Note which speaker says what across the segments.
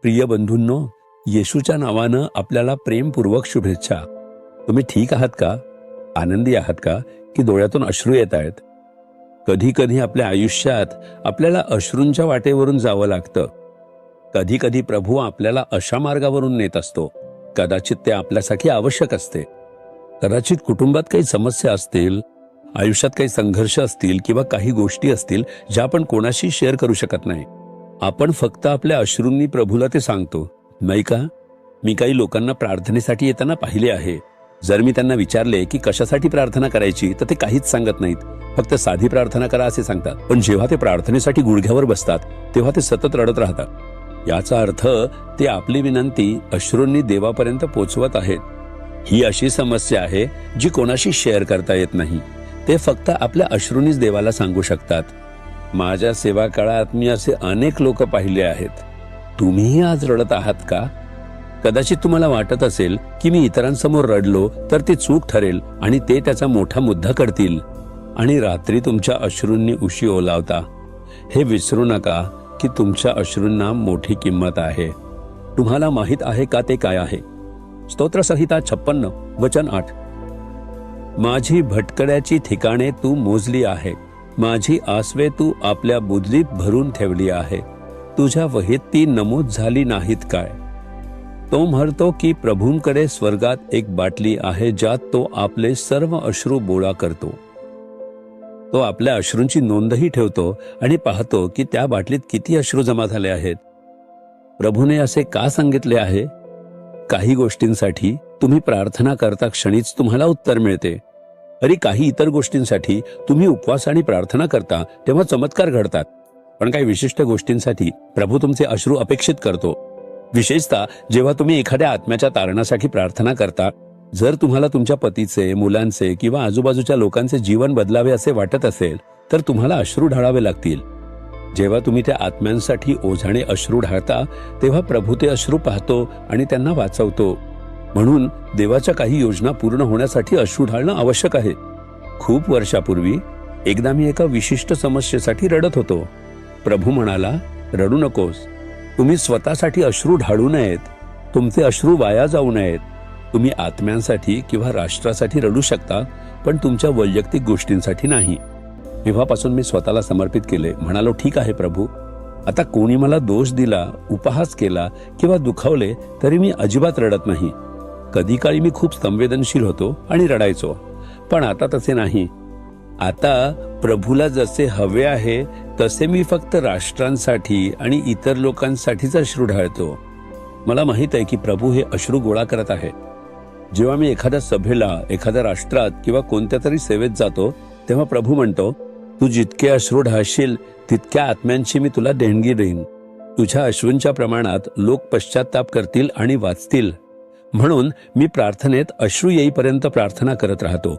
Speaker 1: प्रिय बंधूंनो, येशूच्या नावानं आपल्याला प्रेमपूर्वक शुभेच्छा. तुम्ही ठीक आहात का? आनंदी आहात का? की डोळ्यातून अश्रू येत आहेत? कधी कधी आपल्या आयुष्यात आपल्याला अश्रूंच्या वाटेवरून जावं लागतं. कधी कधी प्रभू आपल्याला अशा मार्गावरून नेत असतो. कदाचित ते आपल्यासाठी आवश्यक असते. कदाचित कुटुंबात काही समस्या असतील, आयुष्यात काही संघर्ष असतील किंवा काही गोष्टी असतील ज्या आपण कोणाशी शेअर करू शकत नाही. आपण फक्त आपल्या अश्रूंनी प्रभूला ते सांगतो, नाही का? मी काही लोकांना प्रार्थनेसाठी येताना पाहिले आहे. जर मी त्यांना विचारले की कशासाठी प्रार्थना करायची तर ते काहीच सांगत नाहीत. फक्त साधी प्रार्थना करा असे सांगतात. पण जेव्हा ते प्रार्थनेसाठी गुडघ्यावर बसतात तेव्हा ते सतत रडत राहतात. याचा अर्थ ते आपली विनंती अश्रूंनी देवापर्यंत पोचवत आहेत. ही अशी समस्या आहे जी कोणाशी शेअर करता येत नाही. ते फक्त आपल्या अश्रूंनीच देवाला सांगू शकतात. माझ्या सेवा काळात मी असे अनेक लोक पाहिले आहेत. तुम्हीही आज रडत आहात का? कदाचित तुम्हाला वाटत असेल की मी इतरांसमोर रडलो तर ते चूक ठरेल आणि ते त्याचा मोठा मुद्दा करतील आणि रात्री तुमच्या अश्रूंनी उशी ओलावता. हे विसरू नका की तुमच्या अश्रूंना मोठी किंमत आहे. तुम्हाला माहित आहे का ते काय आहे? स्तोत्रसंहिता 56 वचन 8. माझी भटकड्याची ठिकाणे तू मोजली आहे. माझी आसवे तू आपल्या बुदलीत भरून ठेवली आहे. तुझ्या वहीत ती नमूद झाली नाहीत काय? तो म्हणतो की प्रभूंकडे स्वर्गात एक बाटली आहे ज्यात तो आपले सर्व अश्रू गोळा करतो. तो आपल्या अश्रूंची नोंदही ठेवतो आणि पाहतो की त्या बाटलीत किती अश्रू जमा झाले आहेत. प्रभूने असे का सांगितले आहे? काही गोष्टींसाठी तुम्ही प्रार्थना करता क्षणीच तुम्हाला उत्तर मिळते. तरी काही इतर गोष्टींसाठी तुम्ही उपवास आणि प्रार्थना करता तेव्हा चमत्कार घडतात. पण काही विशिष्ट गोष्टींसाठी प्रभू तुमचे अश्रू अपेक्षित करतो. विशेषतः जेव्हा तुम्ही एखाद्या आत्म्याच्या तारणासाठी प्रार्थना करता. जर तुम्हाला तुमच्या पतीचे, मुलांचे किंवा आजूबाजूच्या लोकांचे जीवन बदलावे असे वाटत असेल तर तुम्हाला अश्रू ढाळावे लागतील. जेव्हा तुम्ही त्या आत्म्यांसाठी ओझाने अश्रू ढाळता तेव्हा प्रभू ते अश्रू पाहतो आणि त्यांना वाचवतो. म्हणून देवाच्या काही योजना पूर्ण होण्यासाठी अश्रू ढाळणं आवश्यक आहे. खूप वर्षापूर्वी एकदा मी एका विशिष्ट समस्येसाठी रडत होतो. प्रभू म्हणाला, रडू नकोस. तुम्ही स्वतःसाठी अश्रू ढाळू नयेत. तुमचे अश्रू वाया जाऊ नयेत. तुम्ही आत्म्यांसाठी किंवा राष्ट्रासाठी रडू शकता, पण तुमच्या वैयक्तिक गोष्टींसाठी नाही. तेव्हापासून मी स्वतःला समर्पित केले. म्हणालो, ठीक आहे प्रभू, आता कोणी मला दोष दिला, उपहास केला किंवा दुखावले तरी मी अजिबात रडत नाही. कधी काळी मी खूप संवेदनशील होतो आणि रडायचो, पण आता तसे नाही. आता प्रभूला जसे हवे आहे तसे मी फक्त राष्ट्रांसाठी आणि इतर लोकांसाठीच अश्रू ढाळतो. मला माहित आहे की प्रभू हे अश्रू गोळा करत आहे. जेव्हा मी एखाद्या सभेला, एखाद्या राष्ट्रात किंवा कोणत्या तरी सेवेत जातो तेव्हा प्रभू म्हणतो, तू जितके अश्रू ढाळशील तितक्या आत्म्यांची मी तुला देणगी देईन. तुझ्या अश्रूंच्या प्रमाणात लोक पश्चाताप करतील आणि वाचतील. म्हणून मी प्रार्थनेत अश्रू येईपर्यंत प्रार्थना करत राहतो.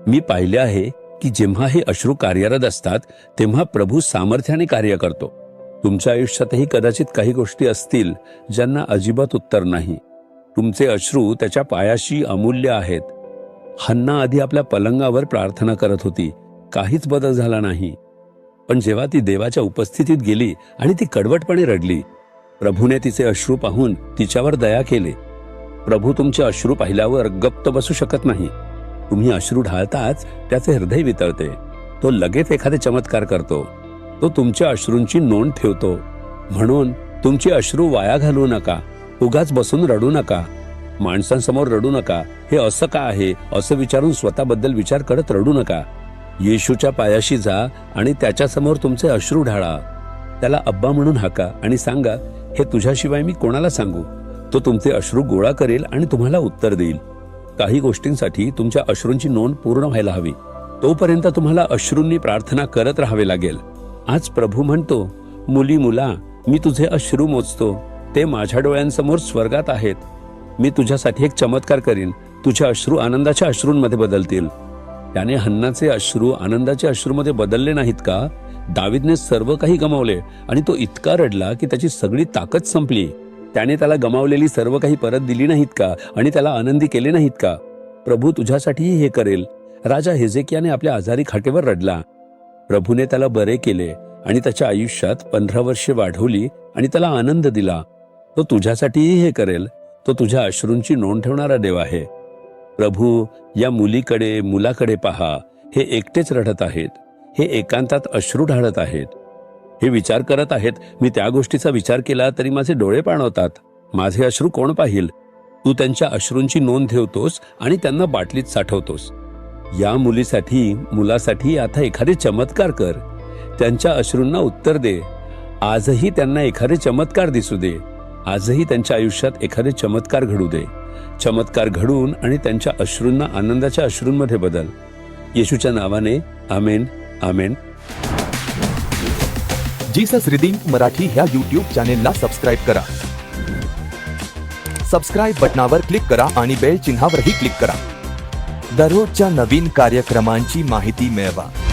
Speaker 1: मी पाहिले आहे की जेव्हा हे अश्रू कार्यरत असतात तेव्हा प्रभू सामर्थ्याने कार्य करतो. तुमच्या आयुष्यातही कदाचित काही गोष्टी असतील ज्यांना अजिबात उत्तर नाही. तुमचे अश्रू त्याच्या पायाशी अमूल्य आहेत. हन्ना आधी आपल्या पलंगावर प्रार्थना करत होती. काहीच बदल झाला नाही. पण जेव्हा ती देवाच्या उपस्थितीत गेली आणि ती कडवटपणे रडली, प्रभूने तिचे अश्रू पाहून तिच्यावर दया केली. प्रभू तुमचे अश्रू पाहिल्यावर गप्प बसू शकत नाही. तुम्ही अश्रू ढाळताच त्याचे हृदय वितळते. तो लगेच एखादे चमत्कार करतो. तो तुमच्या अश्रूंची नोंद ठेवतो. म्हणून तुमची अश्रू वाया घालवू नका. उगाच बसून रडू नका. माणसांसमोर रडू नका. हे असं का आहे असं विचारून स्वतःबद्दल विचार करत रडू नका. येशूच्या पायाशी जा आणि त्याच्यासमोर तुमचे अश्रू ढाळा. त्याला अब्बा म्हणून हाका आणि सांगा, हे तुझ्याशिवाय मी कोणाला सांगू? तो तुमचे अश्रू गोळा करेल आणि तुम्हाला उत्तर देईल. काही गोष्टींसाठी तुमच्या अश्रूंची नोंद पूर्ण व्हायला हवी. तोपर्यंत तुम्हाला अश्रूंनी प्रार्थना करत राहावे लागेल. आज प्रभू म्हणतो, मुली मुला, मी तुझे अश्रू मोजतो. ते माझ्या डोळ्यांसमोर स्वर्गात आहेत. मी तुझ्यासाठी एक चमत्कार करीन. तुझे अश्रू आनंदाच्या अश्रूंमध्ये बदलतील. त्याने हन्नाचे अश्रू आनंदाच्या अश्रूमध्ये बदलले नाहीत का? दावीदने सर्व काही गमावले आणि तो इतका रडला की त्याची सगळी ताकद संपली. त्याने त्याला गमावलेली सर्व काही परत दिली नाहीत का आणि त्याला आनंदी केले नाहीत का? प्रभू तुझ्यासाठीही हे करेल. राजा हिजकियाने आपल्या आजारी खाटेवर रडला. प्रभूने त्याला बरे केले आणि त्याच्या आयुष्यात 15 वर्षे वाढवली आणि त्याला आनंद दिला. तो तुझ्यासाठीही हे करेल. तो तुझ्या अश्रूंची नोंद ठेवणारा देव आहे. प्रभू, या मुलाकडे पहा. हे एकटेच रडत आहेत. हे एकांतात अश्रू ढाळत आहेत. हे विचार करत आहेत. मी त्या गोष्टीचा विचार केला तरी माझे डोळे पाणवतात. माझे अश्रू कोण पाहिल? तू त्यांच्या अश्रूंची नोंद ठेवतोस आणि त्यांना बाटलीत साठवतोस. या मुलासाठी आता एखादे चमत्कार कर. त्यांच्या अश्रूंना उत्तर दे. आजही त्यांना एखादे चमत्कार दिसू दे. आजही त्यांच्या आयुष्यात एखादे चमत्कार घडू दे. चमत्कार घडून आणि त्यांच्या अश्रूंना आनंदाच्या अश्रूंमध्ये बदल. येशूच्या नावाने आमेन, आमेन.
Speaker 2: जीसस रिडीम्ड मराठी ह्या यूट्यूब चॅनेलला सबस्क्राईब करा. सबस्क्राईब बटनावर क्लिक करा आणि बेल चिन्हावरही क्लिक करा. दररोजच्या नवीन कार्यक्रमांची माहिती मिळवा.